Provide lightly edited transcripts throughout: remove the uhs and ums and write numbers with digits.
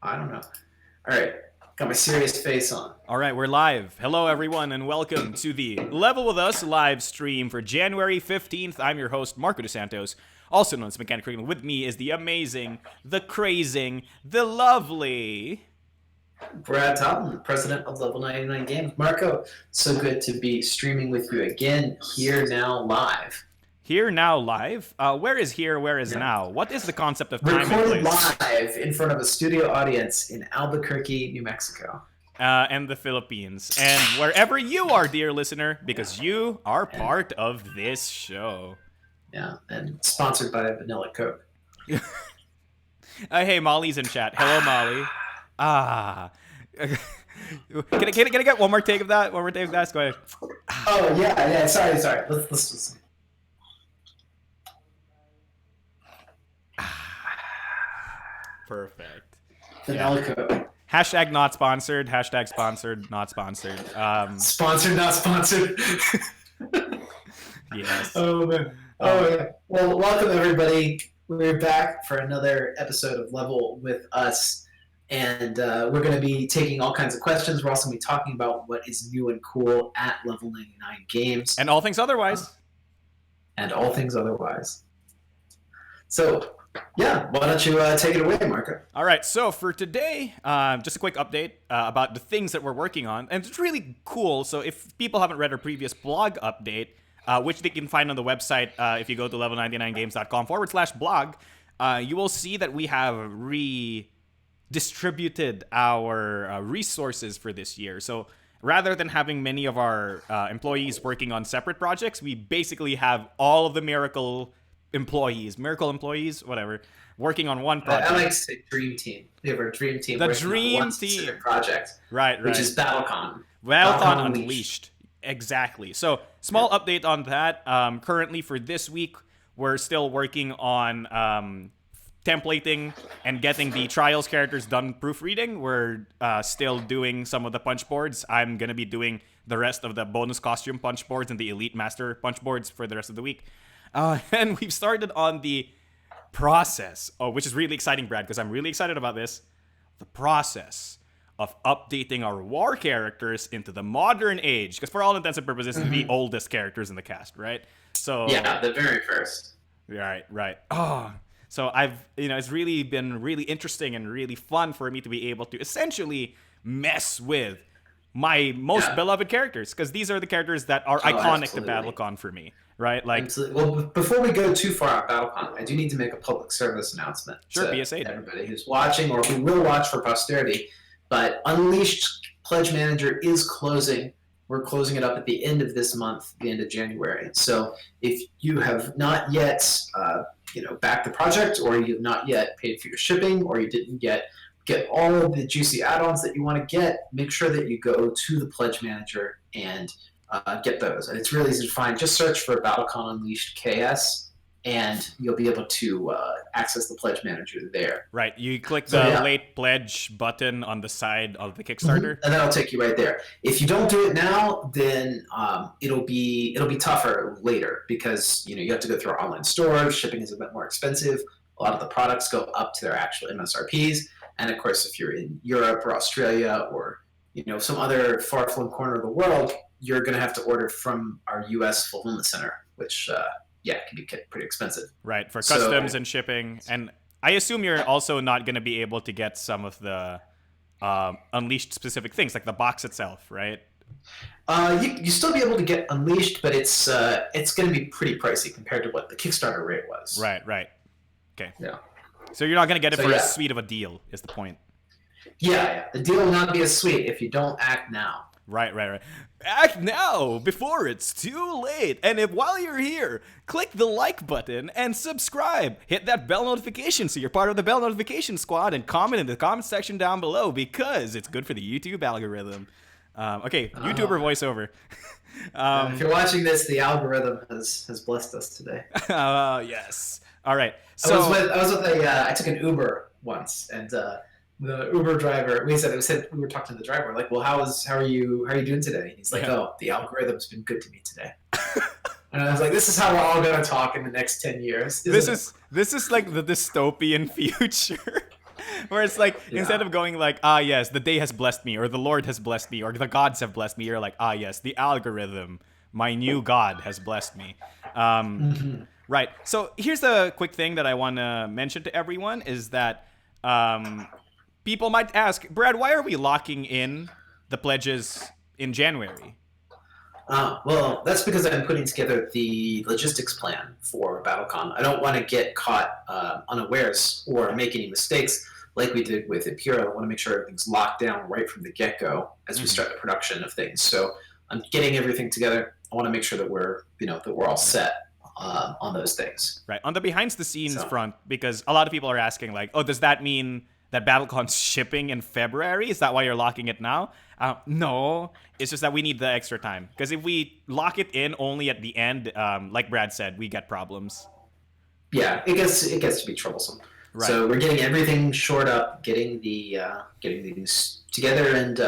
I don't know. All right, got my serious face on. All right, we're live. Hello, everyone, and welcome to the Level With Us live stream for January 15th. I'm your host, Marco DeSantos, also known as Mechanic Curriculum. With me is the amazing, the crazing, the lovely. Brad Totten, president of Level 99 Games. Marco, so good to be streaming with you again here now live. Here now live. Where is here? Where is Yeah. now? What is the concept of time and Recorded place? live in front of a studio audience in Albuquerque, New Mexico. And the Philippines. And wherever you are, dear listener, because you are part of this show. Yeah, and sponsored by Vanilla Coke. Hey, Molly's in chat. Hello, Molly. Ah. Can I get one more take of that? One more take of that? Let's go ahead. Oh, yeah. Sorry. Let's listen. Perfect. Vanilla Coke. Hashtag not sponsored. Hashtag sponsored. Not sponsored. Sponsored, not sponsored. Yes. Oh, man. Yeah. Well, welcome, everybody. We're back for another episode of Level With Us. And we're going to be taking all kinds of questions. We're also going to be talking about what is new and cool at Level 99 Games. And all things otherwise. And all things otherwise. So, yeah, why don't you take it away, Marco? All right, so for today, just a quick update about the things that we're working on. And it's really cool. So if people haven't read our previous blog update, which they can find on the website if you go to level99games.com/blog, you will see that we have redistributed our resources for this year. So rather than having many of our employees working on separate projects, we basically have all of the miracle employees, whatever, working on one project. I like to say dream team. We have our dream team. The working on dream one team. specific project. Right. Which is BattleCon. BattleCon Unleashed. Exactly. So, small update on that. Currently, for this week, we're still working on templating and getting the Trials characters done proofreading. We're still doing some of the punch boards. I'm going to be doing the rest of the bonus costume punch boards and the Elite Master punch boards for the rest of the week. And we've started on the process, which is really exciting, Brad, because I'm really excited about this. The process of updating our war characters into the modern age, because for all intents and purposes, the oldest characters in the cast, right? So yeah, the very first. Right. Oh, so it's really been really interesting and really fun for me to be able to essentially mess with my most beloved characters, because these are the characters that are iconic absolutely. to BattleCon for me, right? Like, absolutely. Well, before we go too far on BattleCon, I do need to make a public service announcement. Sure, to PSA. everybody who's watching or who will watch for posterity. But Unleashed Pledge Manager is closing. We're closing it up at the end of this month, the end of January. So if you have not yet, backed the project, or you have not yet paid for your shipping, or you didn't yet get all of the juicy add-ons that you want to get, make sure that you go to the Pledge Manager and get those. And it's really easy to find. Just search for BattleCon Unleashed KS, and you'll be able to access the Pledge Manager there. Right, you click the late pledge button on the side of the Kickstarter, and that'll take you right there. If you don't do it now, then it'll be tougher later, because you have to go through our online store. Shipping is a bit more expensive. A lot of the products go up to their actual MSRPs, and of course, if you're in Europe or Australia or some other far-flung corner of the world, you're going to have to order from our U.S. fulfillment center, which can be pretty expensive. Right, for customs and shipping. And I assume you're also not going to be able to get some of the Unleashed specific things, like the box itself, right? You still be able to get Unleashed, but it's going to be pretty pricey compared to what the Kickstarter rate was. Right. Okay. Yeah. So you're not going to get it for as sweet of a deal, is the point. Yeah. The deal will not be as sweet if you don't act now. Right. Act now before it's too late. And while you're here, click the like button and subscribe. Hit that bell notification so you're part of the bell notification squad, and comment in the comment section down below, because it's good for the YouTube algorithm. Okay, YouTuber voiceover. If you're watching this, the algorithm has blessed us today. Yes. All right. So I took an Uber once, and the Uber driver, we were talking to the driver, like, well, how are you doing today? And he's like, oh, the algorithm's been good to me today. And I was like, this is how we're all gonna talk in the next 10 years. This is like the dystopian future. Where it's like, instead Yeah. of going like, ah, yes, the day has blessed me, or the Lord has blessed me, or the gods have blessed me, you're like, ah, yes, the algorithm, my new God has blessed me. Um, Hmm. right. So here's the quick thing that I want to mention to everyone is that um, people might ask, Brad, why are we locking in the pledges in January? Well, that's because I'm putting together the logistics plan for BattleCon. I don't want to get caught unawares or make any mistakes like we did with Imperial. I want to make sure everything's locked down right from the get-go as we Mm-hmm. start the production of things. So I'm getting everything together. I want to make sure that we're all set on those things. Right. On the behind the scenes So front, because a lot of people are asking, like, oh, does that mean that BattleCon's shipping in February? Is that why you're locking it now? No. It's just that we need the extra time. Because if we lock it in only at the end, like Brad said, we get problems. yeah, it gets to be troublesome. Right. So we're getting everything shored up, getting these together, and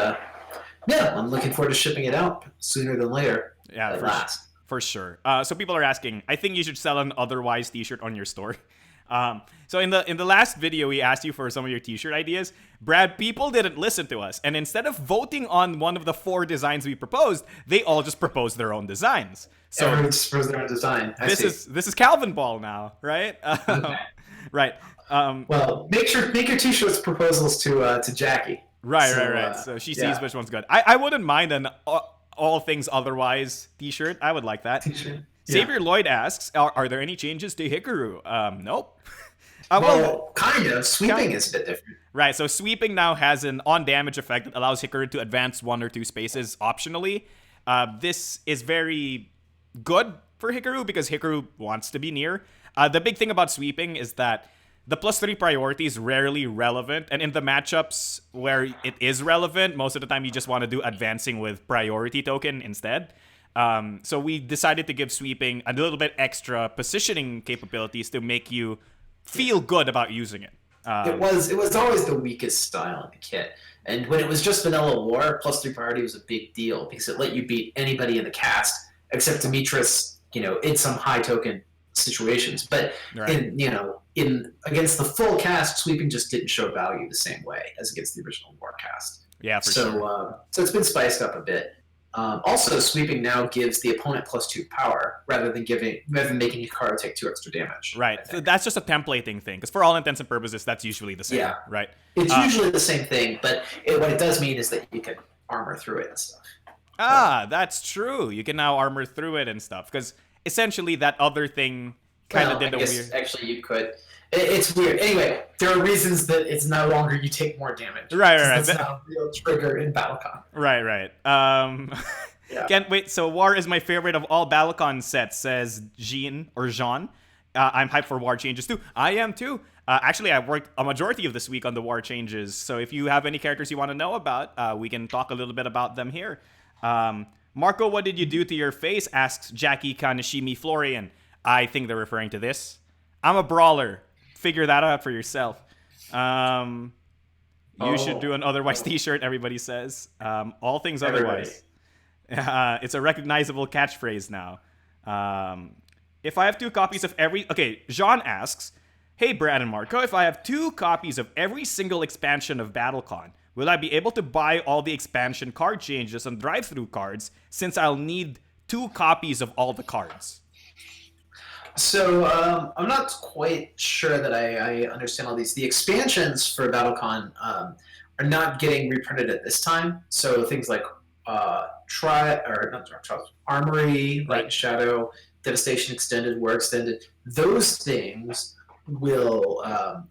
yeah, I'm looking forward to shipping it out sooner than later. Yeah, At last. for sure. So people are asking. I think you should sell an otherwise T-shirt on your store. So in the last video, we asked you for some of your T-shirt ideas. Brad, people didn't listen to us, and instead of voting on one of the 4 designs we proposed, they all just proposed their own designs. So Everyone's supposed their own design. I this see. is Calvin Ball now, right? Okay. Right. Well, make your t-shirts proposals to Jackie. Right, right, So right. So she sees yeah, which one's good. I wouldn't mind an all things otherwise T-shirt. I would like that. t-shirt. Yeah. Xavier Lloyd asks, are there any changes to Hikaru? Nope. Well, kind of. Sweeping is a bit different. Right, so sweeping now has an on-damage effect that allows Hikaru to advance 1 or 2 spaces optionally. This is very good for Hikaru because Hikaru wants to be near. The big thing about sweeping is that the +3 priority is rarely relevant, and in the matchups where it is relevant, most of the time you just want to do advancing with priority token instead. So we decided to give sweeping a little bit extra positioning capabilities to make you feel good about using it. It was always the weakest style in the kit. And when it was just vanilla war, +3 priority was a big deal because it let you beat anybody in the cast except Demetrius, in some high token situations. But Right. in against the full cast, sweeping just didn't show value the same way as against the original war cast. Yeah, for So sure. so it's been spiced up a bit. Also, sweeping now gives the opponent +2 power rather than making Hikaru take 2 extra damage. I Right. So think. that's just a templating thing, because for all intents and purposes, that's usually the same, Yeah. right? It's Uh, usually the same thing, but what it does mean is that you can armor through it and stuff. So, that's true. You can now armor through it and stuff, because essentially that other thing kind of well, I did a guess weird. actually you could. It's weird. Anyway, there are reasons that it's no longer you take more damage. Right, 'Cause right, that's right. not a real trigger in BattleCon. Right, right. Yeah. Can't wait. So War is my favorite of all Balacon sets, says Jean or Jean. I'm hyped for War changes too. I am too. Actually, I've worked a majority of this week on the War changes. So if you have any characters you want to know about, we can talk a little bit about them here. Marco, what did you do to your face? Asks Jackie Kaneshimi Florian. I think they're referring to this. I'm a brawler. Figure that out for yourself. You should do an otherwise t-shirt, everybody says. All things Everybody. otherwise. It's a recognizable catchphrase now. If I have 2 copies of every... Okay, Jean asks, hey, Brad and Marco, if I have 2 copies of every single expansion of BattleCon, will I be able to buy all the expansion card changes and drive-through cards since I'll need 2 copies of all the cards? So I'm not quite sure that I understand all these. The expansions for BattleCon are not getting reprinted at this time. So things like Armory, Light and Shadow, Devastation Extended, War Extended, those things will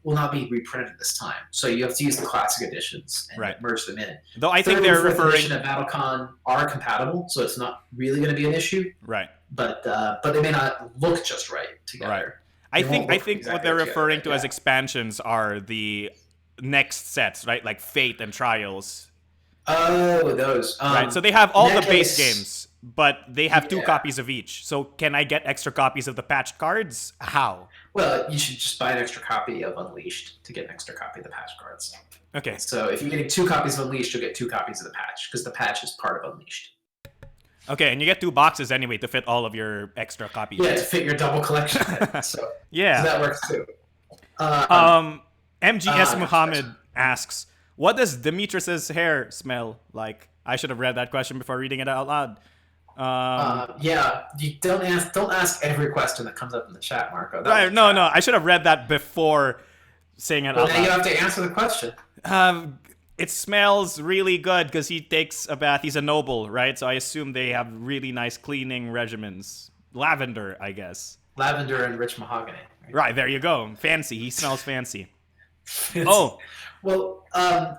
not be reprinted this time. So you have to use the classic editions and Right. merge them in. Though I think Third they're and fourth referring... edition of BattleCon are compatible, so it's not really going to be an issue. Right. But they may not look just right together. Right. I They won't think look what they're exactly together, referring to as yeah. expansions are the next sets, right? Like Fate and Trials. Oh, those. Right. So they have all in the that base case- games, but they have 2 Yeah. copies of each. So can I get extra copies of the patched cards? How? Well, you should just buy an extra copy of Unleashed to get an extra copy of the patch cards. Okay. So if you're getting 2 copies of Unleashed, you'll get 2 copies of the patch because the patch is part of Unleashed. Okay, and you get 2 boxes anyway to fit all of your extra copies. Yeah, to fit your double collection. So Yeah. that works too. Um MGS Next Muhammad question. asks, "What does Demetrius's hair smell like?" I should have read that question before reading it out loud. Yeah, you don't ask every question that comes up in the chat, Marco. That was Right, a no, trap. I should have read that before saying it Well, out now you loud. have to answer the question. It smells really good because he takes a bath. He's a noble, right? So I assume they have really nice cleaning regimens. Lavender, I guess. Lavender and rich mahogany. Right, there you go. Fancy. He smells fancy. Fancy. Oh, Well,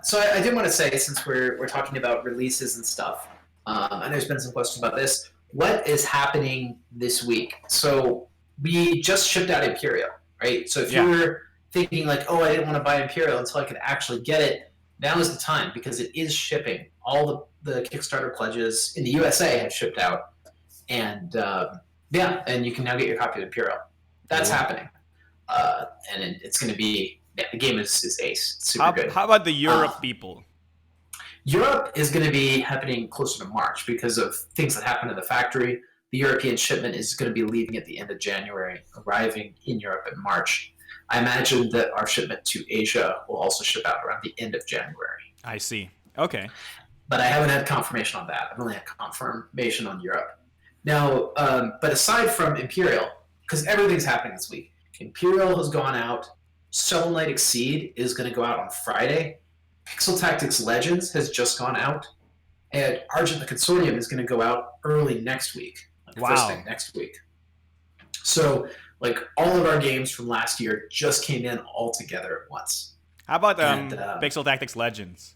so I did want to say, since we're talking about releases and stuff, and there's been some questions about this. What is happening this week? So we just shipped out Imperial, right? So if Yeah. you're thinking like, oh, I didn't want to buy Imperial until I could actually get it, now is the time because it is shipping. All the Kickstarter pledges in the USA have shipped out, and yeah, and you can now get your copy of Imperial. That's Cool. happening, and it's going to be. Yeah, the game is ace. It's super how, good. how about the Europe people? Europe is going to be happening closer to March because of things that happen in the factory. The European shipment is going to be leaving at the end of January, arriving in Europe in March. I imagine that our shipment to Asia will also ship out around the end of January. I see. Okay. But I haven't had confirmation on that. I've only had confirmation on Europe. Now, but aside from Imperial, because everything's happening this week, Imperial has gone out. Shovel Knight Exceed is going to go out on Friday. Pixel Tactics Legends has just gone out. And Argent the Consortium is going to go out early next week. First thing next week. So, like, all of our games from last year just came in all together at once. How about Pixel Tactics Legends?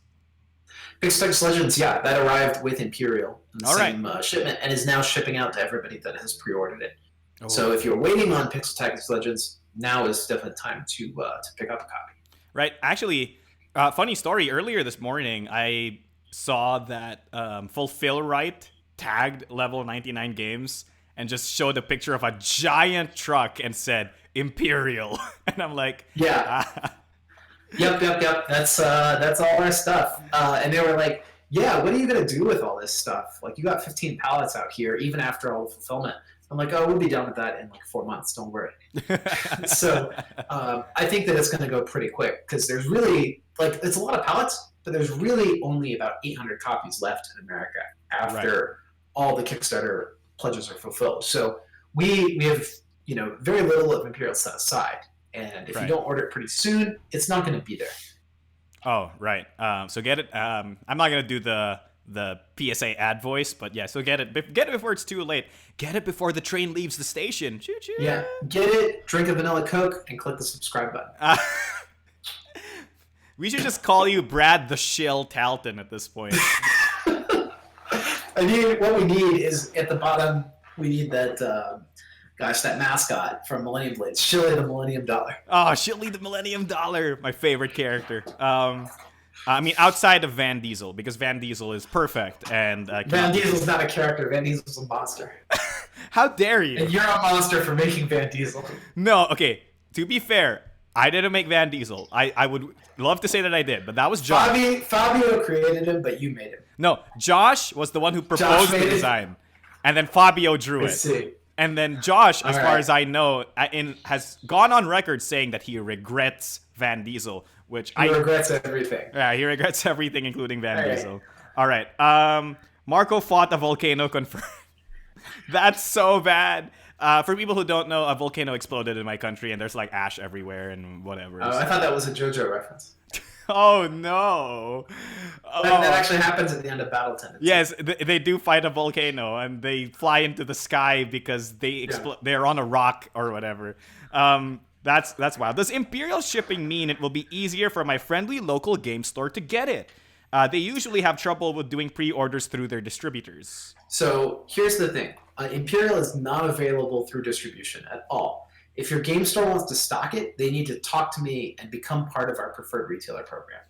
Pixel Tactics Legends, yeah, that arrived with Imperial in the All same shipment and is now shipping out to everybody that has pre-ordered it. Oh. So if you're waiting on Pixel Tactics Legends, now is definitely time to pick up a copy. Right. Actually, funny story. Earlier this morning, I saw that Fulfill Right tagged level 99 games and just showed a picture of a giant truck and said Imperial, and I'm like, yeah. Yep. That's all our stuff. And they were like, yeah, what are you gonna do with all this stuff? Like, you got 15 pallets out here, even after all the fulfillment. I'm like, oh, we'll be done with that in like 4 months. Don't worry. So I think that it's going to go pretty quick because there's really it's a lot of pallets, but there's really only about 800 copies left in America after all the Kickstarter pledges are fulfilled. So we have very little of Imperial set aside, and if you don't order it pretty soon, it's not going to be there. Oh, right. So get it. I'm not going to do the PSA ad voice, but yeah, so get it before it's too late. Get it before the train leaves the station. Choo choo. Yeah, get it, drink a vanilla Coke, and click the subscribe button. We should just call you Brad the Shill Talton at this point. I mean, what we need is at the bottom, we need that, that mascot from Millennium Blades, Shilly the Millennium Dollar. Oh, Shilly the Millennium Dollar, my favorite character. I mean, outside of Van Diesel, because Van Diesel is perfect. And Van Diesel's not a character. Van Diesel's a monster. How dare you? And you're a monster for making Van Diesel. No, okay. To be fair, I didn't make Van Diesel. I would love to say that I did, but that was Josh. Fabio created him, but you made him. No, Josh was the one who proposed the design. And then Fabio drew it. See. And then Josh, as far as I know, has gone on record saying that he regrets Van Diesel. He regrets everything. Yeah, he regrets everything, including Van Diesel. All right. Marco fought a volcano confirmed. That's so bad. For people who don't know, a volcano exploded in my country, and there's like ash everywhere and whatever. Oh, I thought that was a JoJo reference. Oh no! That actually happens at the end of Battleton. Yes, they do fight a volcano, and they fly into the sky because they're on a rock or whatever. That's wild. Does Imperial shipping mean it will be easier for my friendly local game store to get it? They usually have trouble with doing pre-orders through their distributors. So here's the thing. Imperial is not available through distribution at all. If your game store wants to stock it, they need to talk to me and become part of our preferred retailer program.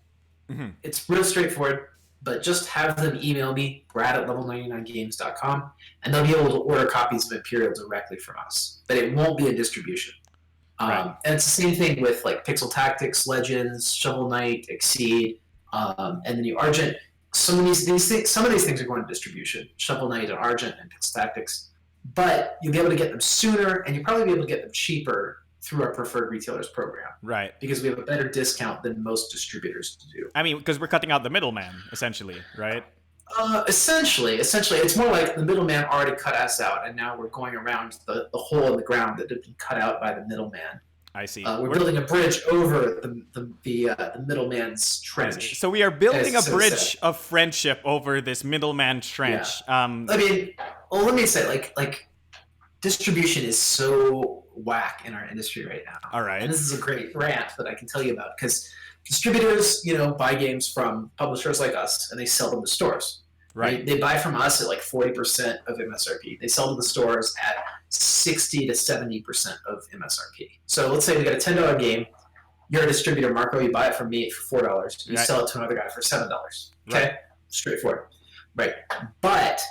Mm-hmm. It's real straightforward, but just have them email me, brad@level99games.com, and they'll be able to order copies of Imperial directly from us. But it won't be a distribution. And it's the same thing with like Pixel Tactics, Legends, Shovel Knight, Exceed, and the new Argent. Some of these things are going to distribution. Shovel Knight and Argent and Pixel Tactics, but you'll be able to get them sooner, and you'll probably be able to get them cheaper through our preferred retailers program Right. because we have a better discount than most distributors do. I mean, because we're cutting out the middleman, essentially, right? Essentially, it's more like the middleman already cut us out, and now we're going around the hole in the ground that had been cut out by the middleman. I see. We're building a bridge over the middleman's trench. So we are building a so bridge of friendship over this middleman trench. Yeah. I mean, well, let me say, like distribution is so whack in our industry right now. All right. And this is a great rant that I can tell you about because distributors, buy games from publishers like us and they sell them to stores. Right. They buy from us at like 40% of MSRP. They sell to the stores at 60 to 70% of MSRP. So let's say we got a $10 game. You're a distributor, Marco. You buy it from me for $4. You sell it to another guy for $7. Okay, right. Straightforward. Right, but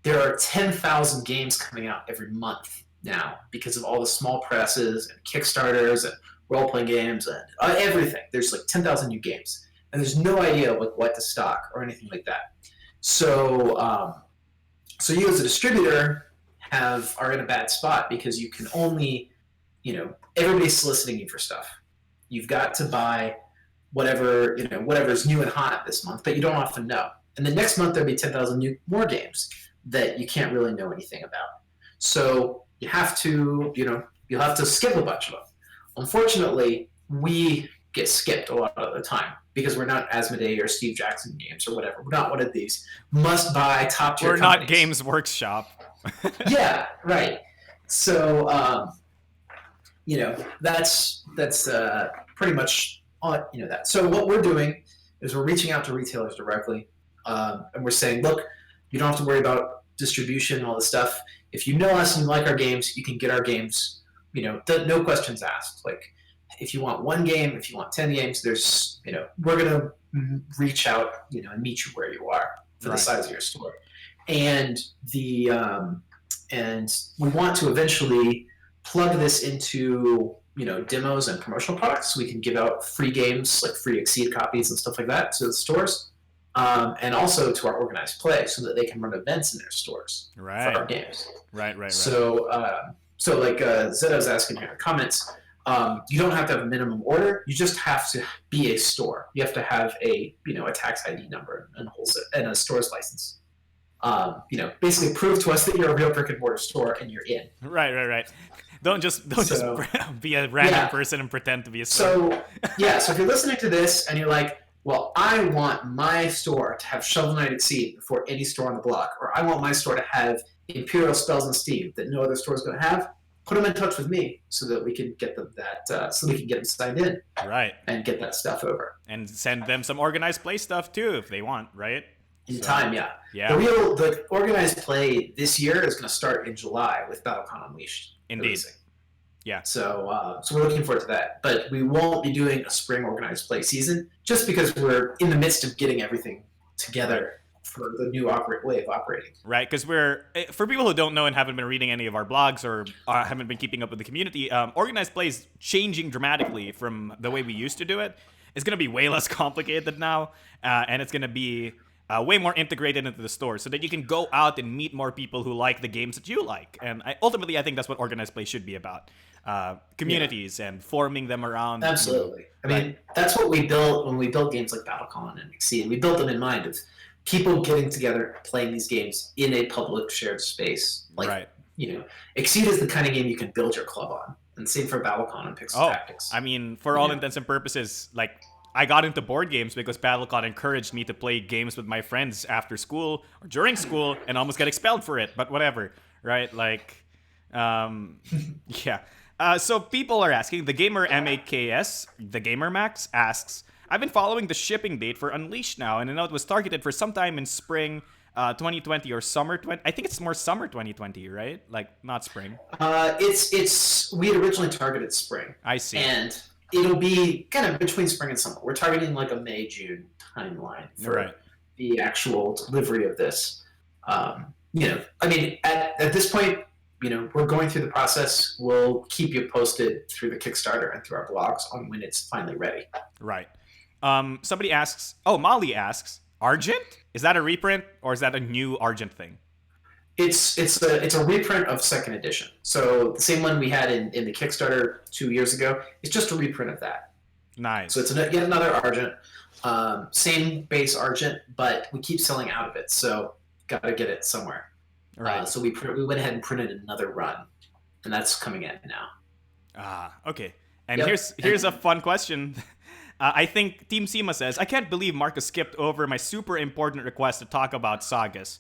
there are 10,000 games coming out every month now because of all the small presses and Kickstarters and role-playing games and everything. There's like 10,000 new games. And there's no idea what to stock or anything like that. So, so you as a distributor are in a bad spot because you can only, everybody's soliciting you for stuff. You've got to buy whatever's new and hot this month, but you don't often know. And the next month there'll be 10,000 more games that you can't really know anything about. So you have to, you'll have to skip a bunch of them. Unfortunately, we get skipped a lot of the time because we're not Asmodee or Steve Jackson Games or whatever. We're not one of these must-buy top-tier We're companies. not Games Workshop. Yeah, right. So, that's pretty much that. So what we're doing is we're reaching out to retailers directly, and we're saying, look, you don't have to worry about distribution and all this stuff. If you know us and you like our games, you can get our games. No questions asked. Like, if you want one game, if you want 10 games, we're going to reach out, and meet you where you are for the size of your store. And and we want to eventually plug this into, demos and promotional products. So we can give out free games, like free Exceed copies and stuff like that to the stores. And also to our organized play so that they can run events in their stores for our games. Right. So, like Zeto's asking here in the comments, you don't have to have a minimum order. You just have to be a store. You have to have a tax ID number and a store's license. Basically prove to us that you're a real brick and mortar store and you're in. Right. Don't just be a random person and pretend to be a store. So if you're listening to this and you're like, well, I want my store to have Shovel Knight Exceed before any store on the block, or I want my store to have Imperial Spells and Steam that no other store is going to have, put them in touch with me so that we can get them so we can get them signed in, right, and get that stuff over, and send them some organized play stuff too if they want, right? In time, yeah. The organized play this year is going to start in July with BattleCon Unleashed. Indeed. Releasing. Yeah. So we're looking forward to that, but we won't be doing a spring organized play season just because we're in the midst of getting everything together for the new way of operating. Right, because for people who don't know and haven't been reading any of our blogs or haven't been keeping up with the community, organized play is changing dramatically from the way we used to do it. It's going to be way less complicated now, and it's going to be way more integrated into the store so that you can go out and meet more people who like the games that you like. And ultimately, I think that's what organized play should be about. Communities and forming them around. Absolutely. I mean, that's what we built when we built games like BattleCon and Exceed. We built them in mind of people getting together, playing these games in a public shared space. Like, Exceed is the kind of game you can build your club on. And same for BattleCon and Pixel Tactics. I mean, for all intents and purposes, like, I got into board games because BattleCon encouraged me to play games with my friends after school or during school and almost get expelled for it, but whatever, right? Like, yeah. So people are asking, the Gamer MAKS, the Gamer Max, asks, I've been following the shipping date for Unleashed now, and I know it was targeted for sometime in spring 2020 or summer 20. I think it's more summer 2020, right? Like, not spring. We had originally targeted spring. I see. And it'll be kind of between spring and summer. We're targeting like a May-June timeline for the actual delivery of this. I mean, at this point, we're going through the process. We'll keep you posted through the Kickstarter and through our blogs on when it's finally ready. Right. Somebody asks, Molly asks, Argent? Is that a reprint or is that a new Argent thing? It's a reprint of second edition. So the same one we had in the Kickstarter 2 years ago. It's just a reprint of that. So Nice. it's yet another Argent, same base Argent, but we keep selling out of it. So got to get it somewhere. Right. So we went ahead and printed another run, and that's coming in now. Okay. And Yep. here's a fun question. I think Team Sema says, I can't believe Marcus skipped over my super important request to talk about Sagas.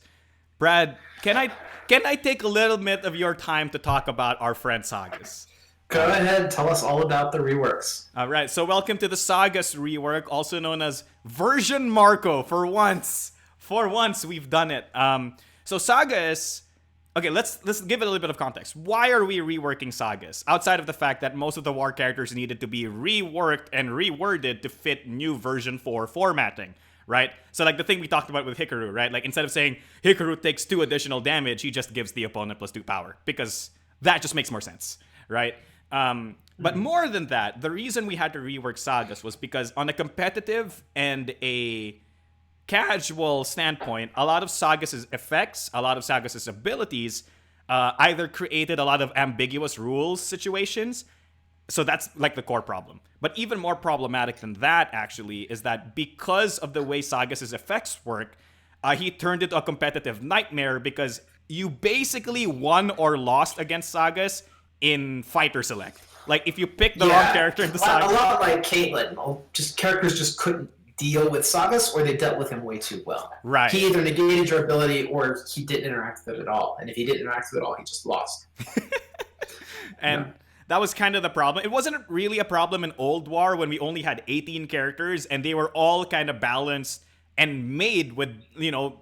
Brad, can I take a little bit of your time to talk about our friend Sagas? Go ahead, tell us all about the reworks. All right, so welcome to the Sagas rework, also known as Version Marco. For once, we've done it. So Sagas. Okay, let's give it a little bit of context. Why are we reworking Sagas? Outside of the fact that most of the war characters needed to be reworked and reworded to fit new version 4 formatting, right? So like the thing we talked about with Hikaru, right? Like instead of saying Hikaru takes 2 additional damage, he just gives the opponent +2 power because that just makes more sense, right? But more than that, the reason we had to rework Sagas was because on a competitive and a casual standpoint, a lot of Sagas' effects, a lot of Sagas' abilities either created a lot of ambiguous rules situations. So that's like the core problem. But even more problematic than that, actually, is that because of the way Sagas' effects work, he turned into a competitive nightmare because you basically won or lost against Sagas in fighter select. Like if you pick the wrong character in the Saga. A lot like Caitlyn. Characters just couldn't deal with Sagas, or they dealt with him way too well. Right. He either negated your ability or he didn't interact with it at all. And if he didn't interact with it at all, he just lost. And that was kind of the problem. It wasn't really a problem in Old War when we only had 18 characters and they were all kind of balanced and made with,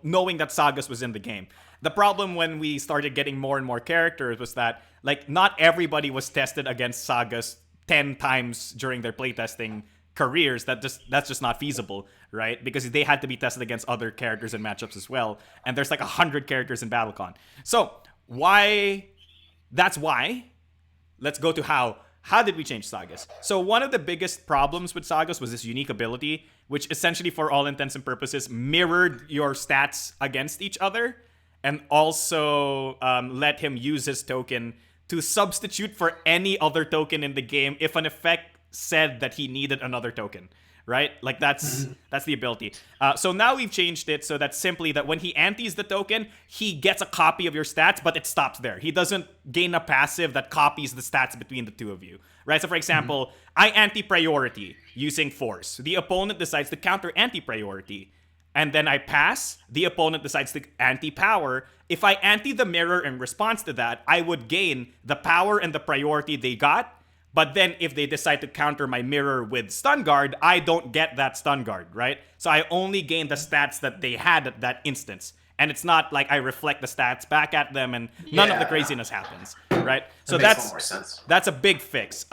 knowing that Sagas was in the game. The problem when we started getting more and more characters was that, like, not everybody was tested against Sagas 10 times during their playtesting careers. That's just not feasible, right? Because they had to be tested against other characters and matchups as well. And there's like 100 characters in BattleCon. So that's why. Let's go to how did we change Sagas? So one of the biggest problems with Sagas was this unique ability, which essentially for all intents and purposes mirrored your stats against each other, and also let him use his token to substitute for any other token in the game if an effect said that he needed another token, right? Like that's the ability. So now we've changed it so that simply that when he antis the token, he gets a copy of your stats, but it stops there. He doesn't gain a passive that copies the stats between the two of you, right? So for example, I anti-priority using force. The opponent decides to counter anti-priority. And then I pass, the opponent decides to anti-power. If I anti the mirror in response to that, I would gain the power and the priority they got. But then if they decide to counter my mirror with stun guard, I don't get that stun guard, right? So I only gain the stats that they had at that instance. And it's not like I reflect the stats back at them and none of the craziness happens, right? So makes a lot more sense. That's a big fix.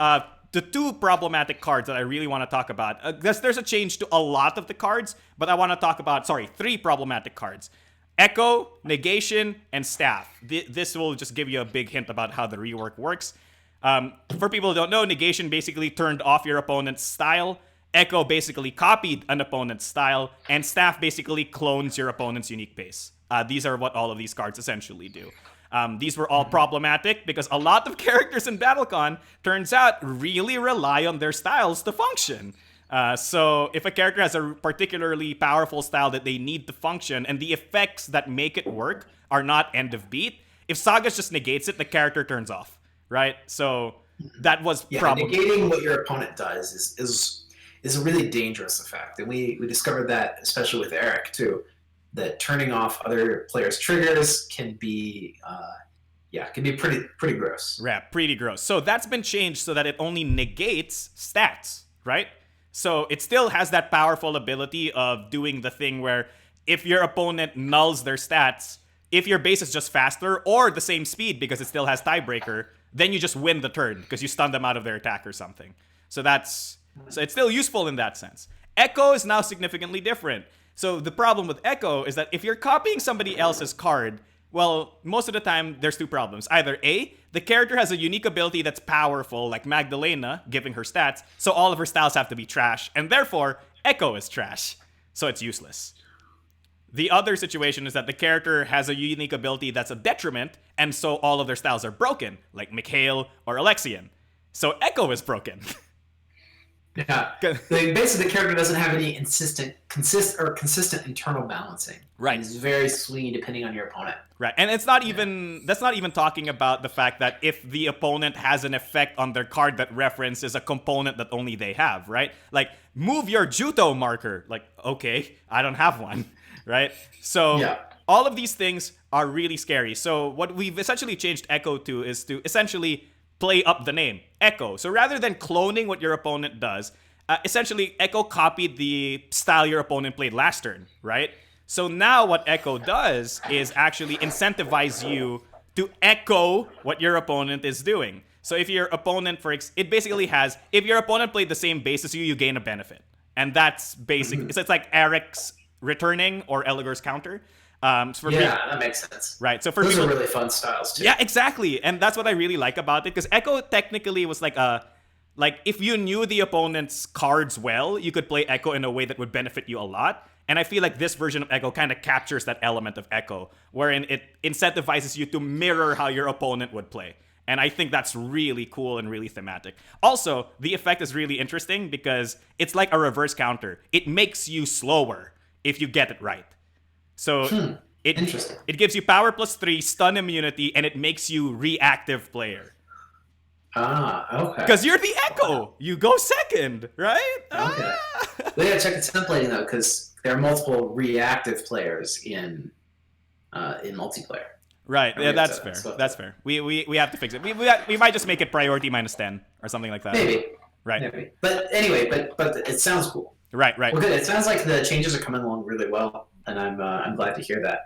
The 2 problematic cards that I really want to talk about, there's a change to a lot of the cards, but I want to talk about, 3 problematic cards. Echo, Negation, and Staff. This will just give you a big hint about how the rework works. For people who don't know, Negation basically turned off your opponent's style. Echo basically copied an opponent's style. And Staff basically clones your opponent's unique base. These are what all of these cards essentially do. These were all problematic because a lot of characters in BattleCon, turns out, really rely on their styles to function. So if a character has a particularly powerful style that they need to function and the effects that make it work are not end of beat, if Sagas just negates it, the character turns off. Right, so that was negating what your opponent does is a really dangerous effect, and we discovered that especially with Eric too, that turning off other players' triggers can be pretty gross. Yeah, pretty gross. So that's been changed so that it only negates stats, right? So it still has that powerful ability of doing the thing where if your opponent nulls their stats, if your base is just faster or the same speed because it still has tiebreaker, then you just win the turn because you stun them out of their attack or something. So it's still useful in that sense. Echo is now significantly different. So the problem with Echo is that if you're copying somebody else's card, well, most of the time there's 2 problems. Either A, the character has a unique ability that's powerful, like Magdalena, giving her stats, so all of her styles have to be trash, and therefore Echo is trash. So it's useless. The other situation is that the character has a unique ability that's a detriment, and so all of their styles are broken, like Mikhail or Alexian. So Echo is broken. Yeah. Basically, the character doesn't have any consistent internal balancing. Right. It's very swingy depending on your opponent. Right. And it's not even that's not even talking about the fact that if the opponent has an effect on their card that references a component that only they have, right? Like, move your Juto marker. Like, okay, I don't have one, right? So all of these things are really scary. So what we've essentially changed Echo to is to essentially play up the name, Echo. So rather than cloning what your opponent does, essentially Echo copied the style your opponent played last turn, right? So now what Echo does is actually incentivize you to echo what your opponent is doing. So if your opponent, it basically has, if your opponent played the same base as you, you gain a benefit. And that's basic. So it's like Eric's returning or Eligor's counter. That makes sense. Right. So for those people, are really fun styles too. Yeah, exactly. And that's what I really like about it, because Echo technically was like if you knew the opponent's cards well, you could play Echo in a way that would benefit you a lot. And I feel like this version of Echo kind of captures that element of Echo, wherein it incentivizes you to mirror how your opponent would play. And I think that's really cool and really thematic. Also, the effect is really interesting because it's like a reverse counter. It makes you slower if you get it right. So it gives you power +3, stun immunity, and it makes you reactive player. Okay. Because you're the Echo. You go second, right? Okay. We gotta check the templating though, because there are multiple reactive players in multiplayer. Right. Yeah, that's fair. That's fair. We have to fix it. We might just make it priority -10 or something like that. Maybe. Right. Maybe. But anyway, but it sounds cool. Right. Well, good. It sounds like the changes are coming along really well, and I'm glad to hear that.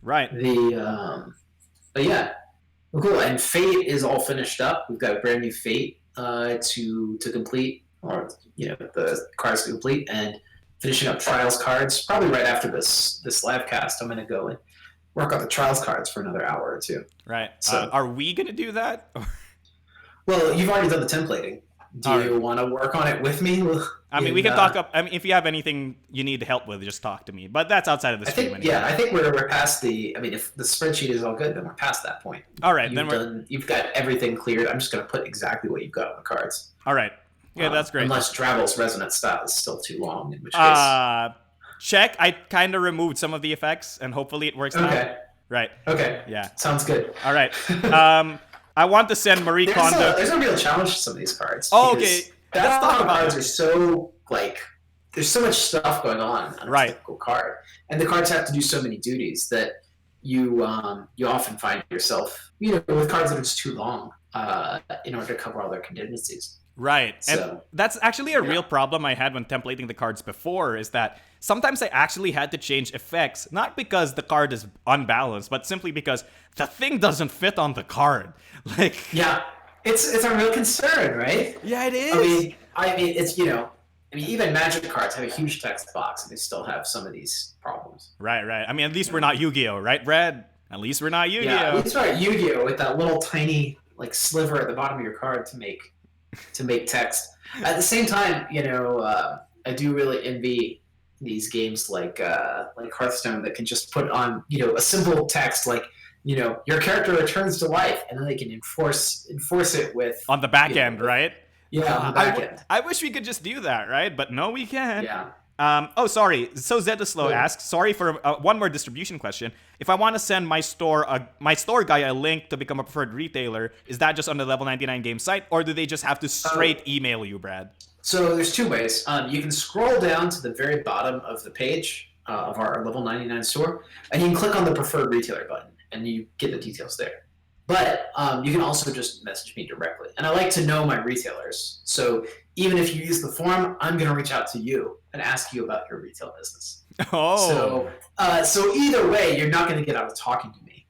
Right. But yeah, well, cool. And Fate is all finished up. We've got a brand new Fate to complete, or the cards to complete, and finishing up Trials cards. Probably right after this live cast, I'm going to go and work on the Trials cards for another hour or two. Right. So, are we going to do that? Well, you've already done the templating. Do you want to work on it with me? I mean, we can talk up. I mean, if you have anything you need help with, just talk to me. But that's outside of the stream. Yeah, I think we're past the. I mean, if the spreadsheet is all good, then we're past that point. All right, you've got everything cleared. I'm just going to put exactly what you've got on the cards. All right. Yeah, that's great. Unless Dravel's resonant style is still too long, in which case. Check. I kind of removed some of the effects, and hopefully it works now. Right. Okay. Yeah. Sounds good. All right. I want to send Marie Kondo. There's a real challenge to some of these cards. Oh, okay. Let's talk about cards. Are so there's so much stuff going on a typical card, and the cards have to do so many duties that you often find yourself with cards that are just too long in order to cover all their contingencies. Right. So, and that's actually a real problem I had when templating the cards before, is that sometimes I actually had to change effects, not because the card is unbalanced, but simply because the thing doesn't fit on the card. Yeah. It's a real concern, right? Yeah, it is. I mean it's even Magic cards have a huge text box and they still have some of these problems. Right. I mean, at least we're not Yu-Gi-Oh, right, Brad? At least we're not Yu-Gi-Oh. Yeah, at least we're not Yu-Gi-Oh with that little tiny sliver at the bottom of your card to make text. At the same time, I do really envy these games like Hearthstone that can just put on a simple text like your character returns to life, and then they can enforce it with on the back end, right? Yeah, on the back end. I wish we could just do that, right? But no, we can't. Yeah. Sorry. So Zetaslow asks, sorry for one more distribution question. If I want to send my store guy a link to become a preferred retailer, is that just on the Level 99 game site, or do they just have to straight email you, Brad? So there's two ways. You can scroll down to the very bottom of the page of our Level 99 store, and you can click on the preferred retailer button, and you get the details there. But you can also just message me directly. And I like to know my retailers. So even if you use the form, I'm going to reach out to you and ask you about your retail business. Oh. So either way, you're not going to get out of talking to me.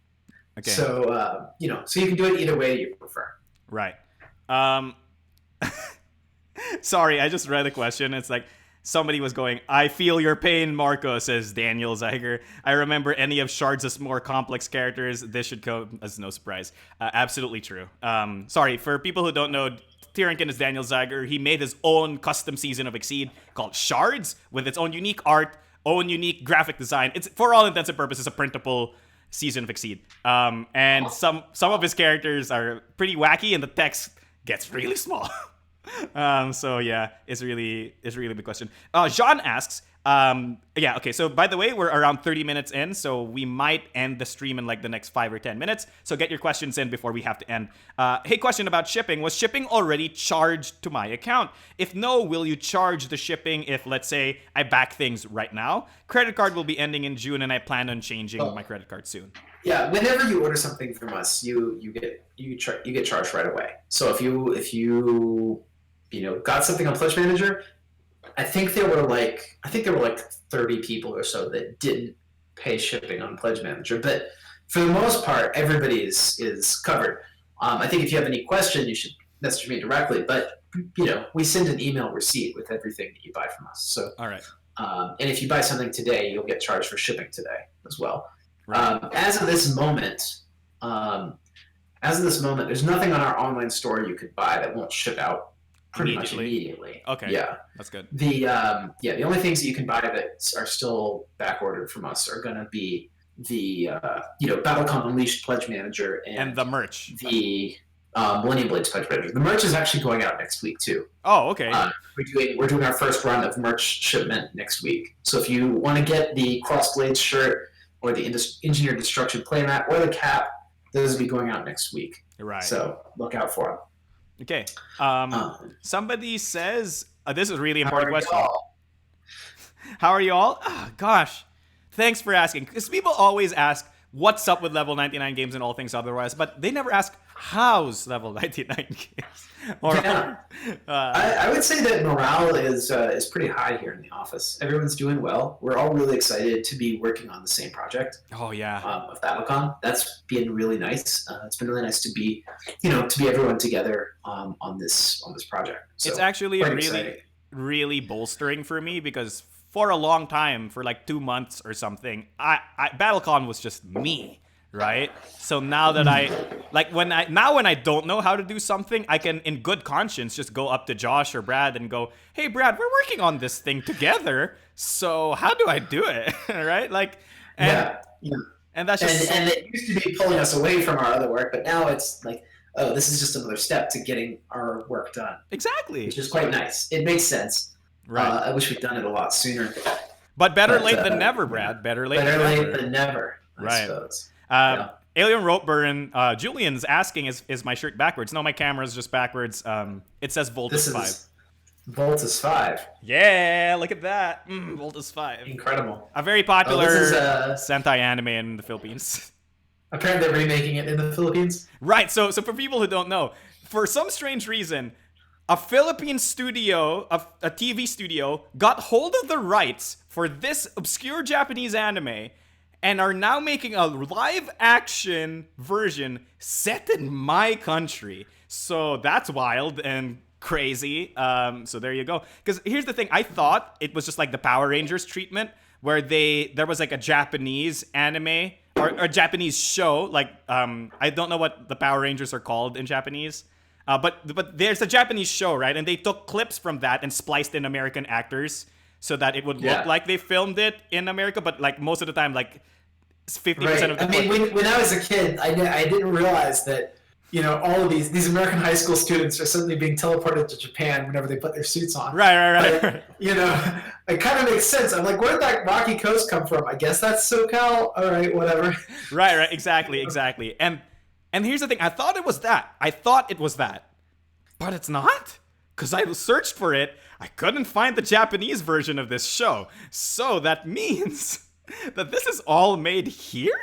Okay. So, so you can do it either way you prefer. Right. Sorry, I just read a question. It's like, somebody was going, I feel your pain, Marco, says Daniel Zeiger. I remember any of Shards' more complex characters. This should come as no surprise. Absolutely true. Sorry, for people who don't know, Tyrankin is Daniel Zeiger. He made his own custom season of Exceed called Shards with its own unique art, own unique graphic design. It's for all intents and purposes a printable Season of Exceed. And some of his characters are pretty wacky, and the text gets really small. So yeah, it's really a big question. Jean asks, okay, so by the way, we're around 30 minutes in, so we might end the stream in like the next 5 or 10 minutes. So get your questions in before we have to end. Hey, question about shipping. Was shipping already charged to my account? If no, will you charge the shipping if, let's say, I back things right now? Credit card will be ending in June, and I plan on changing my credit card soon. Yeah, whenever you order something from us, you get charged right away. So if you got something on Pledge Manager, I think there were like 30 people or so that didn't pay shipping on Pledge Manager, but for the most part, everybody is covered. I think if you have any question, you should message me directly. But we send an email receipt with everything that you buy from us. So all right, and if you buy something today, you'll get charged for shipping today as well. Right. As of this moment, there's nothing on our online store you could buy that won't ship out pretty much immediately. Okay. Yeah, that's good. The only things that you can buy that are still back ordered from us are going to be the Battlecom Unleashed Pledge Manager and the merch. The Millennium Blades Pledge Manager. The merch is actually going out next week too. Oh, okay. We're doing our first run of merch shipment next week. So if you want to get the Cross Blades shirt or the Engineered Destruction playmat or the cap, those will be going out next week. Right. So look out for them. Okay. Somebody says, this is a really important question. How are you all? Oh, gosh. Thanks for asking. Because people always ask, what's up with level 99 games and all things otherwise, but they never ask, how's level 99 games? I would say that morale is pretty high here in the office. Everyone's doing well. We're all really excited to be working on the same project. Oh yeah. Of Battlecom. That's been really nice. It's been really nice to be everyone together on this project. So, it's actually exciting. really bolstering for me because for a long time, for like 2 months or something, Battlecon was just me. Right? So now that when I don't know how to do something, I can in good conscience just go up to Josh or Brad and go, "Hey Brad, we're working on this thing together. So how do I do it?" Right? And that's just and it used to be pulling us away from our other work, but now it's like, oh, this is just another step to getting our work done. Exactly. Which is quite nice. It makes sense. Right. I wish we'd done it a lot sooner. But better late than never, Brad. Better late than never. I suppose. Alien Ropeburn, Julian's asking, is my shirt backwards? No, my camera's just backwards. It says Voltus 5. Voltus 5. Yeah, look at that. Voltus 5. Incredible. A very popular Sentai anime in the Philippines. Apparently they're remaking it in the Philippines. Right, so for people who don't know, for some strange reason, a Philippine studio, a TV studio, got hold of the rights for this obscure Japanese anime and are now making a live-action version set in my country. So that's wild and crazy. So there you go. Because here's the thing. I thought it was just like the Power Rangers treatment, where there was like a Japanese anime or a Japanese show. Like, I don't know what the Power Rangers are called in Japanese. But there's a Japanese show, right? And they took clips from that and spliced in American actors so that it would look like they filmed it in America, but like most of the time, like 50% of the when I was a kid, I didn't realize that, all of these American high school students are suddenly being teleported to Japan whenever they put their suits on. Right. But, it kind of makes sense. I'm like, where did that rocky coast come from? I guess that's SoCal. All right, whatever. Right. Exactly. And here's the thing. I thought it was that. But it's not. Because I searched for it. I couldn't find the Japanese version of this show. So that means that this is all made here?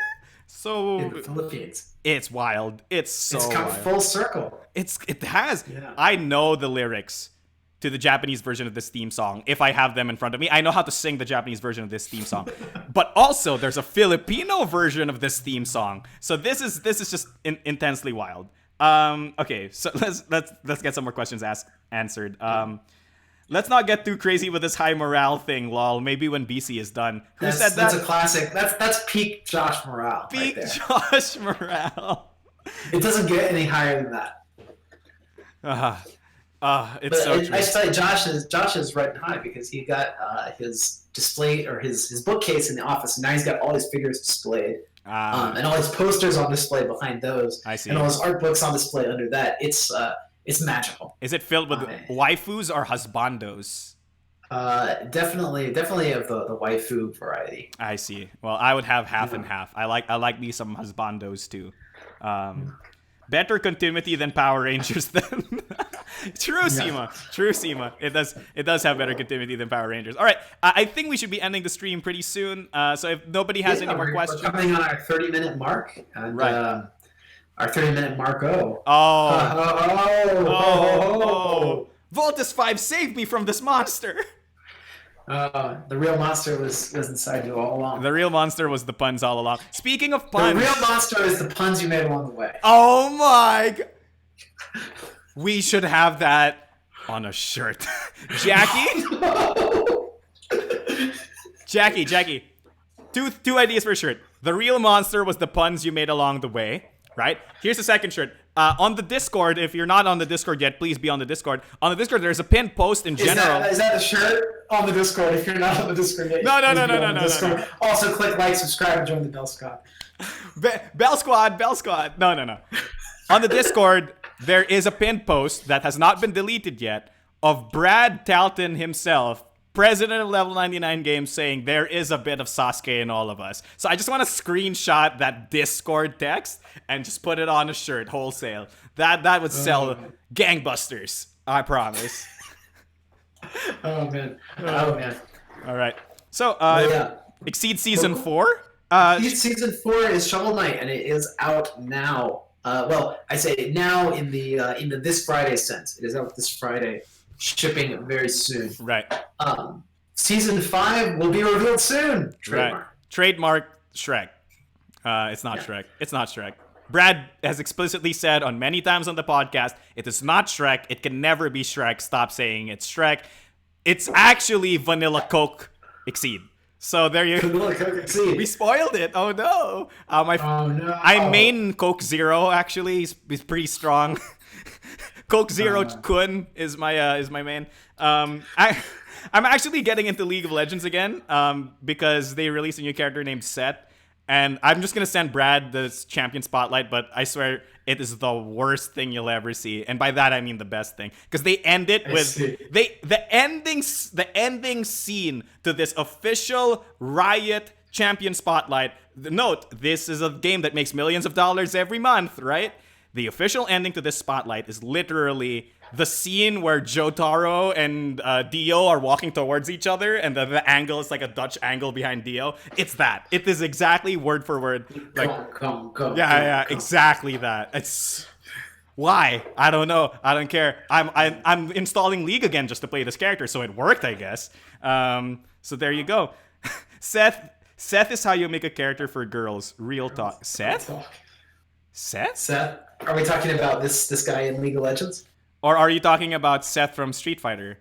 So in the Philippines. It's wild. It's come full circle. It has. Yeah. I know the lyrics to the Japanese version of this theme song. If I have them in front of me, I know how to sing the Japanese version of this theme song. But also, there's a Filipino version of this theme song. So this is just intensely wild. Okay, so let's get some more questions answered. Let's not get too crazy with this high morale thing, lol. Maybe when BC is done. Who said that? That's a classic. That's peak Josh morale. Peak right there. Josh morale. It doesn't get any higher than that. It's so true. I say Josh is riding high because he got his display or his bookcase in the office, and now he's got all his figures displayed, and all his posters on display behind those, I see. and all his art books on display under that. It's magical. Is it filled with waifus or husbandos? Definitely of the waifu variety. I see. Well, I would have half and half. I like me some husbandos too. Better continuity than Power Rangers then. True, Seema. True, Seema. It does have better continuity than Power Rangers. All right, I think we should be ending the stream pretty soon. So if nobody has any more questions, we're coming on our 30-minute mark. And, right. Our 30-minute mark. Oh. Voltus 5 saved me from this monster. The real monster was inside you all along. The real monster was the puns all along. Speaking of puns, the real monster is the puns you made along the way. Oh my! We should have that on a shirt. Jackie? Jackie. Two ideas for a shirt. The real monster was the puns you made along the way, right? Here's the second shirt. On the Discord, if you're not on the Discord yet, please be on the Discord. On the Discord, there's a pinned post in general. Is that a shirt on the Discord? If you're not on the Discord yet, No. Also, click like, subscribe, and join the Bell Squad. Bell Squad. No. On the Discord, there is a pinned post that has not been deleted yet of Brad Talton himself, president of Level 99 Games, saying there is a bit of Sasuke in all of us. So I just want to screenshot that Discord text and just put it on a shirt wholesale. That would sell gangbusters. I promise. Oh man. All right. So Exceed Season 4. Season 4 is Shovel Knight, and it is out now. Well, I say now in the this Friday sense. It is out this Friday, shipping very soon. Right. Season 5 will be revealed soon. Trademark. Right. Trademark Shrek. It's not Shrek. It's not Shrek. Brad has explicitly said on many times on the podcast, it is not Shrek. It can never be Shrek. Stop saying it's Shrek. It's actually Vanilla Coke Exceed. So there you go. We spoiled it. Oh no. I main Coke Zero actually. He's pretty strong. Coke Zero Kun is my main. I'm actually getting into League of Legends again because they released a new character named Seth. And I'm just going to send Brad this champion spotlight, but I swear it is the worst thing you'll ever see. And by that, I mean the best thing. Because they end it with... The ending scene to this official Riot champion spotlight. Note, this is a game that makes millions of dollars every month, right? The official ending to this spotlight is literally the scene where Jotaro and Dio are walking towards each other, and the angle is like a Dutch angle behind Dio. It's that. It is exactly word for word. Like, come. Exactly that. It's why? I don't know. I don't care. I'm installing League again just to play this character, so it worked, I guess. So there you go. Seth is how you make a character for girls. Real talk. Seth? Are we talking about this guy in League of Legends? Or are you talking about Seth from Street Fighter?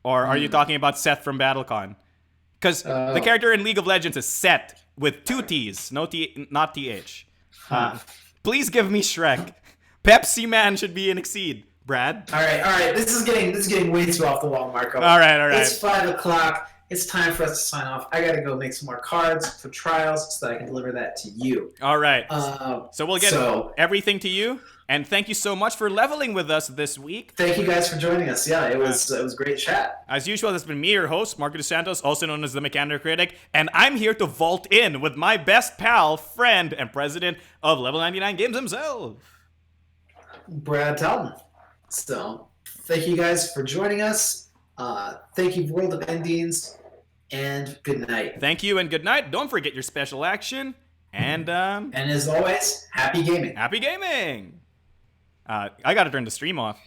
Or are you talking about Seth from BattleCon? Because the character in League of Legends is Seth with two T's, not TH. Please give me Shrek. Pepsi Man should be in Exceed, Brad. All right. This is getting way too off the wall, Marco. All right. It's 5 o'clock. It's time for us to sign off. I gotta go make some more cards for trials so that I can deliver that to you. All right. So we'll get everything to you. And thank you so much for leveling with us this week. Thank you guys for joining us. Yeah, it was great chat. As usual, it's been me, your host, Marco DeSantos, also known as the Mechanical Critic, and I'm here to vault in with my best pal, friend, and president of Level 99 Games himself, Brad Talton. So, thank you guys for joining us. Thank you, World of Endings, and good night. Thank you and good night. Don't forget your special action, and as always, happy gaming. Happy gaming. I gotta turn the stream off.